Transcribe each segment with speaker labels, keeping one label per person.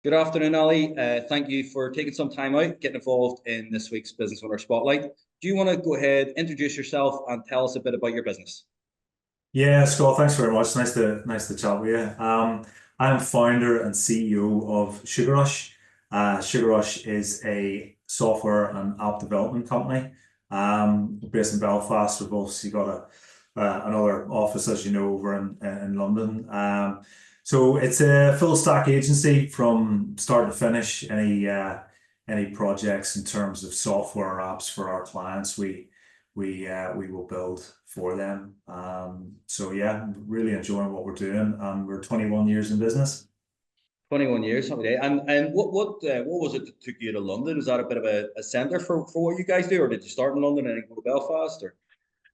Speaker 1: Good afternoon, Ali. Thank you for taking some time out, getting involved in this week's Business Owner Spotlight. Do you want to go ahead, introduce yourself, and tell us a bit about your business?
Speaker 2: Yeah, Scott, thanks very much. Nice to chat with you. I'm founder and CEO of Sugar Rush. Sugar Rush is a software and app development company based in Belfast. We've obviously got another office, as you know, over in London. So it's a full stack agency from start to finish. Any projects in terms of software or apps for our clients, we will build for them. So yeah, really enjoying what we're doing, and we're 21 years in business.
Speaker 1: 21 years, something like that. And what was it that took you to London? Was that a bit of a centre for what you guys do, or did you start in London and then go to Belfast? Or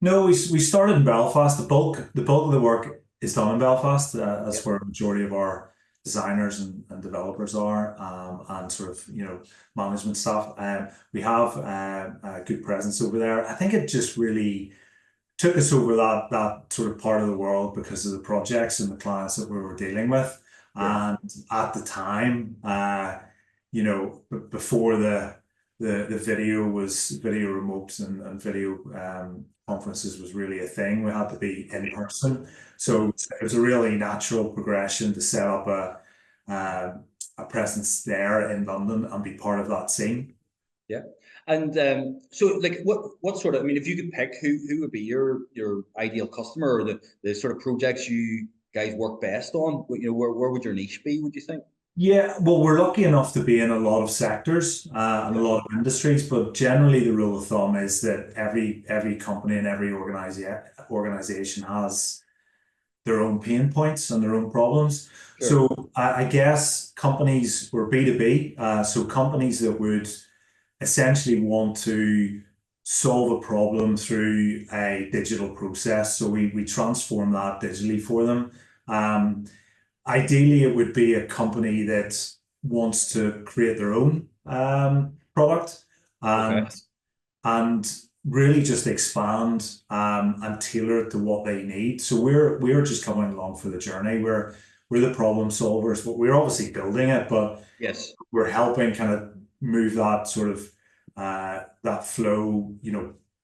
Speaker 2: No, we started in Belfast. The bulk of the work is done in Belfast. That's
Speaker 1: yeah,
Speaker 2: where a majority of our designers and developers are, and sort of management staff. We have a good presence over there. I think it just really took us over that sort of part of the world because of the projects and the clients that we were dealing with.
Speaker 1: yeah,
Speaker 2: And at the time, before the video remote and video conferences was really a thing, we had to be in person.
Speaker 1: yeah,
Speaker 2: So it was a really natural progression to set up a presence there in London and be part of that scene.
Speaker 1: yeah. And so, like, what sort of? I mean, if you could pick, who would be your ideal customer, or the sort of projects you guys work best on? Where would your niche be? Would you think?
Speaker 2: Yeah, well, we're lucky enough to be in a lot of sectors and a
Speaker 1: Yeah,
Speaker 2: lot of industries, but generally the rule of thumb is that every company and every organization has their own pain points and their own problems.
Speaker 1: sure.
Speaker 2: So I guess companies were B2B, so companies that would essentially want to solve a problem through a digital process. So we transform that digitally for them. Um, Ideally, it would be a company that wants to create their own product
Speaker 1: Okay.
Speaker 2: and really just expand and tailor it to what they need. So we're just coming along for the journey. We're the problem solvers, but we're obviously building it, but
Speaker 1: Yes.
Speaker 2: we're helping kind of move that sort of that flow,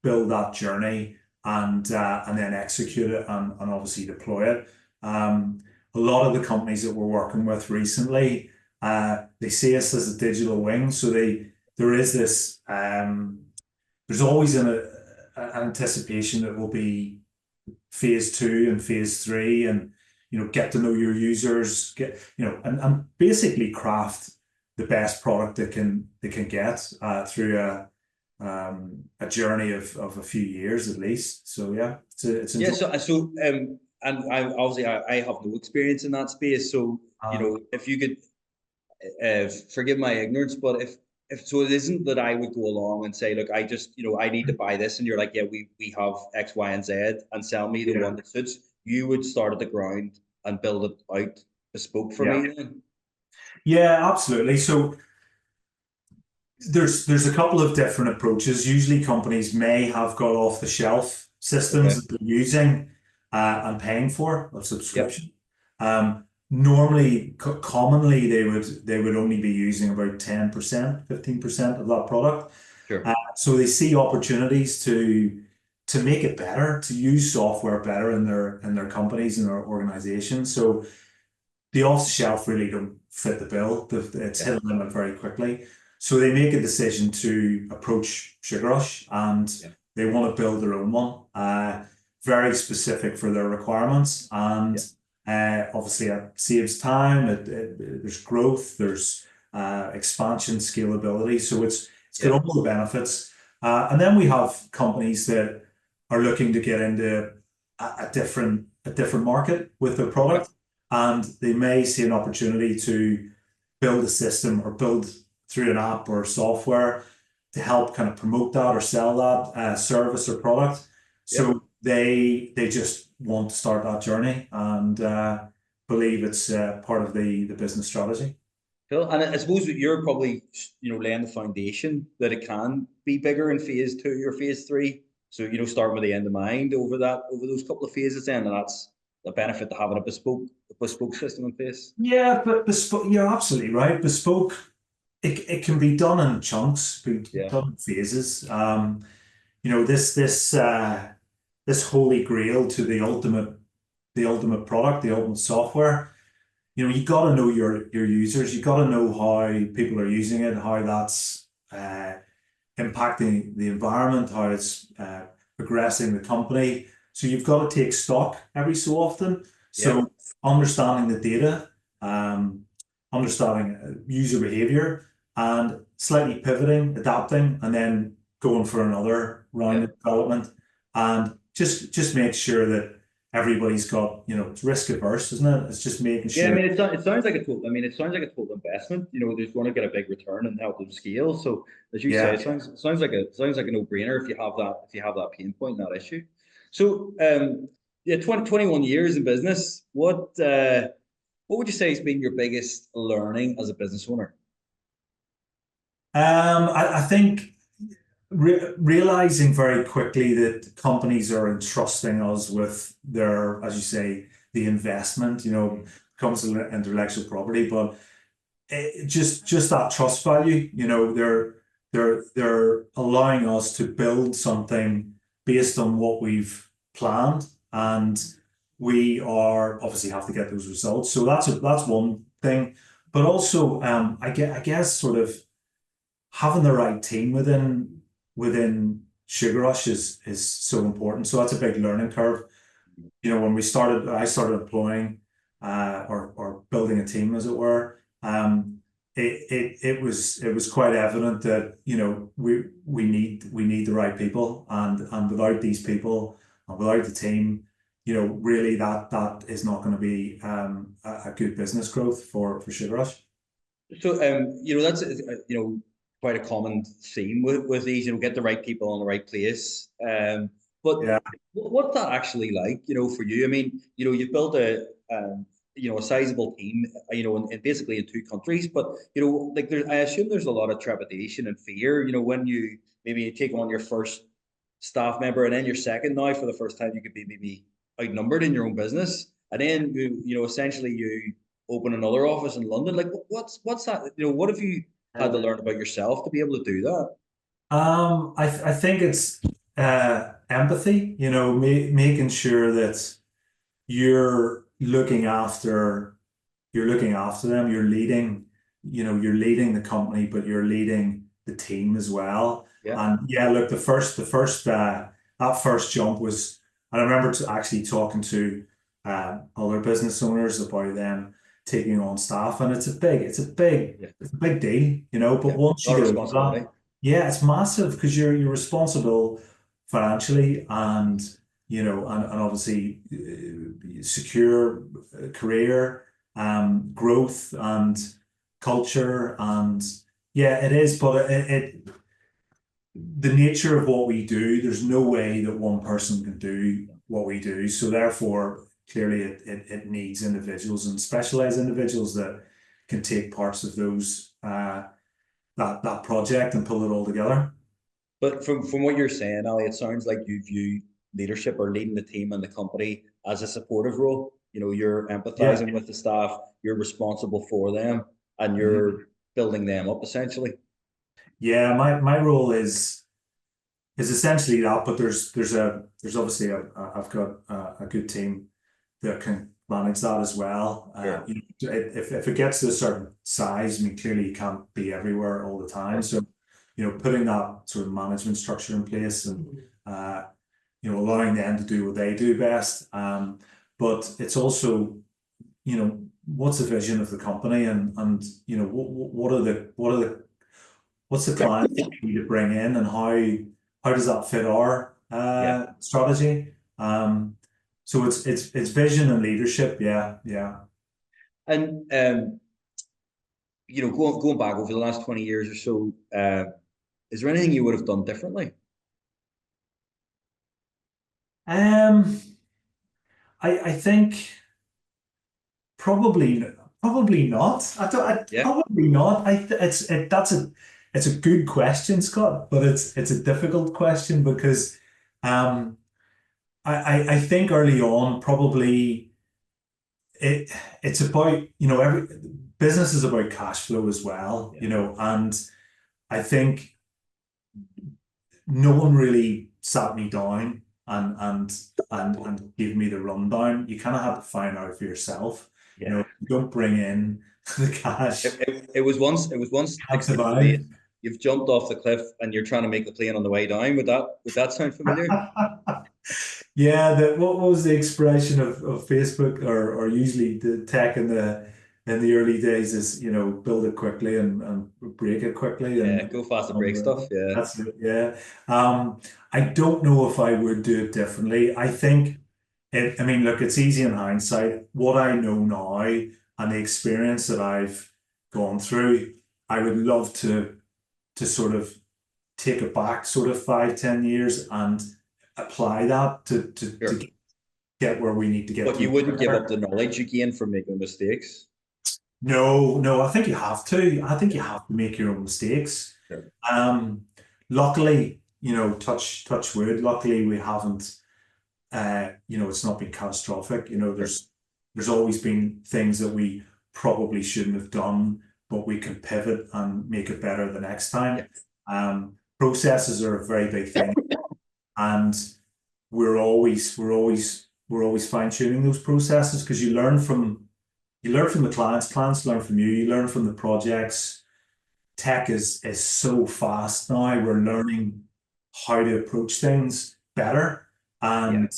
Speaker 2: build that journey and then execute it and obviously deploy it. A lot of the companies that we're working with recently, they see us as a digital wing. So there is this there's always an anticipation that will be phase two and phase three, and get to know your users, get and basically craft the best product they can get through a journey of a few years at least. So yeah, it's
Speaker 1: Yeah.
Speaker 2: enjoyable.
Speaker 1: And I obviously I have no experience in that space. So if you could forgive my ignorance, but if so, it isn't that I would go along and say, look, I just I need to buy this, and you're like, yeah, we have X, Y, and Z, and sell me the
Speaker 2: Yeah,
Speaker 1: one that suits. You would start at the ground and build it out bespoke for
Speaker 2: yeah,
Speaker 1: me. Then.
Speaker 2: yeah, absolutely. So there's a couple of different approaches. Usually companies may have got off the shelf systems
Speaker 1: Okay.
Speaker 2: that they're using and paying for a
Speaker 1: Yep.
Speaker 2: subscription. Normally, commonly they would only be using about 10%, 15% of that product.
Speaker 1: Sure.
Speaker 2: So they see opportunities to make it better, to use software better in their companies and their organizations. So the off the shelf really don't fit the bill. It's
Speaker 1: Yeah.
Speaker 2: hit a limit very quickly. So they make a decision to approach Sugar Rush and
Speaker 1: Yeah.
Speaker 2: they want to build their own one, very specific for their requirements. And
Speaker 1: Yeah.
Speaker 2: obviously, it saves time. There's growth, there's expansion, scalability. So it's got
Speaker 1: Yeah.
Speaker 2: all the benefits. And then we have companies that are looking to get into a different market with their
Speaker 1: Okay.
Speaker 2: product, and they may see an opportunity to build a system or build through an app or software to help kind of promote that or sell that service or product.
Speaker 1: Yep.
Speaker 2: So they just want to start that journey and believe it's part of the business strategy.
Speaker 1: Cool. And I suppose that you're probably, laying the foundation that it can be bigger in phase two or phase three. So, starting with the end in mind over those couple of phases then, and that's the benefit to having a bespoke system in place.
Speaker 2: Yeah, but bespoke, you're absolutely right. Bespoke, it can be done in chunks, be
Speaker 1: Yeah,
Speaker 2: done in phases. This holy grail to the ultimate product, the ultimate software. You got to know your users. You got to know how people are using it, how that's impacting the environment, how it's progressing the company. So you've got to take stock every so often.
Speaker 1: yeah,
Speaker 2: So understanding the data, understanding user behavior, and slightly pivoting, adapting, and then going for another round
Speaker 1: yeah.
Speaker 2: of development, and just make sure that everybody's got, it's risk averse, isn't it? It's just making
Speaker 1: Yeah, I
Speaker 2: sure.
Speaker 1: mean, it sounds like a total. I mean, it sounds like a total investment. There's going to get a big return and help them scale. So, as you say,
Speaker 2: Yeah.
Speaker 1: it sounds like a no brainer if you have that pain point, that issue. So, yeah, 21 years in business. What would you say has been your biggest learning as a business owner?
Speaker 2: I think realizing very quickly that companies are entrusting us with their, as you say, the investment, comes to intellectual property, but just that trust value, they're allowing us to build something based on what we've planned, and we are obviously have to get those results. So that's one thing, but also I guess sort of having the right team within Sugar Rush is so important. So that's a big learning curve. When I started employing or building a team, as it were. It was quite evident that we need the right people, and without these people and without the team, really that is not going to be a good business growth for Sugar Rush.
Speaker 1: So, that's quite a common theme with these. Get the right people in the right place. But
Speaker 2: Yeah.
Speaker 1: what's that actually like? For you. I mean, you've built a sizable team. In basically in two countries. But like I assume there's a lot of trepidation and fear. When you maybe take on your first staff member, and then your second, now for the first time you could be maybe outnumbered in your own business, and then essentially you open another office in London. Like what's that? What have you had to learn about yourself to be able to do that?
Speaker 2: I think it's empathy, making sure that you're looking after them, you're leading the company, but you're leading the team as well.
Speaker 1: Yeah,
Speaker 2: And yeah, look, that first jump was, and I remember actually talking to other business owners about them taking on staff, and
Speaker 1: yeah,
Speaker 2: it's a big deal, but
Speaker 1: yeah.
Speaker 2: once
Speaker 1: A lot
Speaker 2: you
Speaker 1: of
Speaker 2: get over that,
Speaker 1: responsibility.
Speaker 2: yeah, it's massive because you're responsible financially, and and obviously secure career, growth, and culture, and yeah, it is. But the nature of what we do, there's no way that one person can do what we do. So therefore, clearly, it needs individuals and specialized individuals that can take parts of those that project and pull it all together.
Speaker 1: But from what you're saying, Ali, it sounds like you view leadership or leading the team and the company as a supportive role. You're
Speaker 2: Yeah.
Speaker 1: empathizing with the staff, you're responsible for them, and
Speaker 2: Mhm.
Speaker 1: you're building them up essentially.
Speaker 2: Yeah, my role is essentially that, but there's obviously I've got a good team that can manage that as well.
Speaker 1: Yeah,
Speaker 2: If it gets to a certain size, I mean, clearly you can't be everywhere all the time.
Speaker 1: yeah.
Speaker 2: So, putting that sort of management structure in place, and uh, allowing them to do what they do best. But it's also, what's the vision of the company, and what's the client need to bring in, and how does that fit our
Speaker 1: Yeah.
Speaker 2: strategy? So it's vision and leadership. Yeah, yeah.
Speaker 1: And going back over the last 20 years or so, is there anything you would have done differently?
Speaker 2: Um, I think probably probably not.
Speaker 1: Yeah,
Speaker 2: Probably not. It's a good question, Scott, but it's a difficult question because um I think early on, probably. it's about, every business is about cash flow as well, and I think no one really sat me down and gave me the rundown. You kind of have to find out for yourself.
Speaker 1: Yeah.
Speaker 2: You don't bring in the cash.
Speaker 1: It was once
Speaker 2: Can't
Speaker 1: explained to me,
Speaker 2: survive.
Speaker 1: you've jumped off the cliff and you're trying to make the plane on the way down. Would that sound familiar?
Speaker 2: Yeah, what was the expression of Facebook, or usually the tech in the early days is, build it quickly and break it quickly,
Speaker 1: Yeah,
Speaker 2: and
Speaker 1: go fast and break stuff. Yeah.
Speaker 2: that's it. Yeah. I don't know if I would do it differently. I think I mean, look, it's easy in hindsight. What I know now and the experience that I've gone through, I would love to sort of take it back sort of 5, 10 years and apply that
Speaker 1: Sure.
Speaker 2: to get where we need to get
Speaker 1: But you
Speaker 2: to.
Speaker 1: wouldn't give up the knowledge you gain from making mistakes.
Speaker 2: No, no, I think you have to. I think you have to make your own mistakes.
Speaker 1: Sure.
Speaker 2: Luckily, touch wood, luckily we haven't, it's not been catastrophic. There's always been things that we probably shouldn't have done, but we can pivot and make it better the next time. Processes are a very big thing, and we're always fine-tuning those processes, because you learn from the clients learn from you learn from the projects. Tech is so fast now. We're learning how to approach things better, and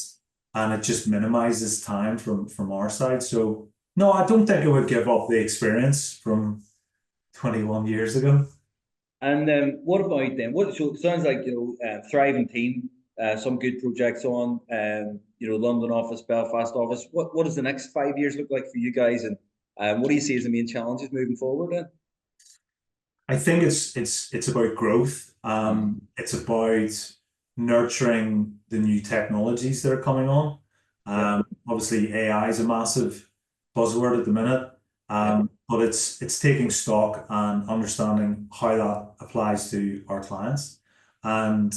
Speaker 2: it just minimizes time from our side. So no, I don't think I would give up the experience from 21 years ago.
Speaker 1: And what about then? So it sounds like thriving team, some good projects on, London office, Belfast office. What does the next 5 years look like for you guys, and what do you see as the main challenges moving forward then?
Speaker 2: I think it's about growth. It's about nurturing the new technologies that are coming on. Obviously, AI is a massive buzzword at the minute, but it's taking stock and understanding how that applies to our clients, and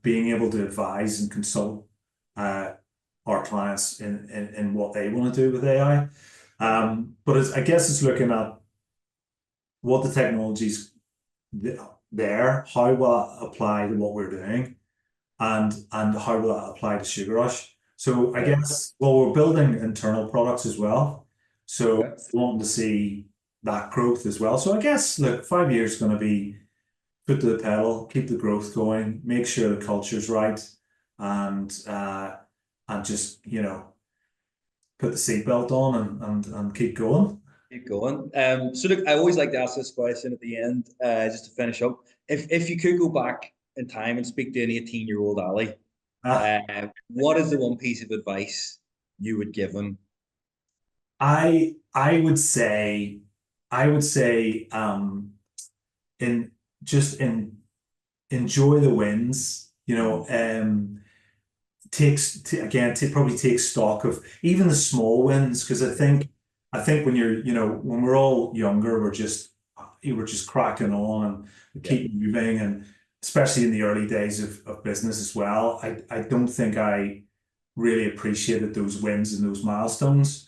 Speaker 2: being able to advise and consult our clients in what they want to do with AI. But I guess it's looking at what the technologies there, how will that apply to what we're doing, and how will that apply to Sugar Rush. So I guess, well, we're building internal products as well, so wanting to see that growth as well. So I guess, look, 5 years is going to be foot to the pedal, keep the growth going, make sure the culture's right, and just put the seatbelt on and keep going.
Speaker 1: Keep going. So look, I always like to ask this question at the end, just to finish up. If you could go back in time and speak to an 18-year-old Ali, what is the one piece of advice you would give him?
Speaker 2: I would say, in just in enjoy the wins. Probably take stock of even the small wins, because I think when we're all younger, we're just cracking on and keep moving, and especially in the early days of business as well. I don't think I really appreciated those wins and those milestones.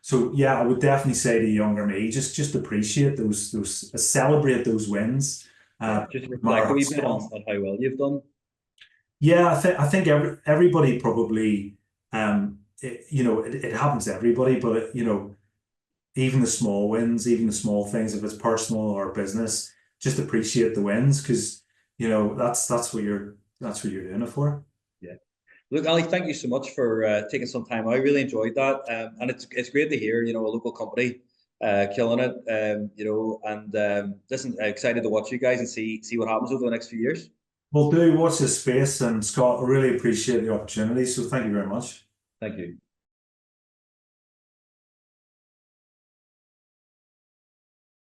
Speaker 2: So yeah, I would definitely say to younger me, just appreciate those celebrate those wins.
Speaker 1: Just reflect a wee bit on how well you've done.
Speaker 2: Yeah, I think everybody probably, it happens to everybody, but even the small wins, even the small things, if it's personal or business, just appreciate the wins, because that's what you're doing it for.
Speaker 1: Yeah. Look, Ali, thank you so much for taking some time. I really enjoyed that, and it's great to hear a local company killing it. Listen, excited to watch you guys and see what happens over the next few years.
Speaker 2: Well, do watch this space, and Scott, I really appreciate the opportunity. So thank you very much.
Speaker 1: Thank you.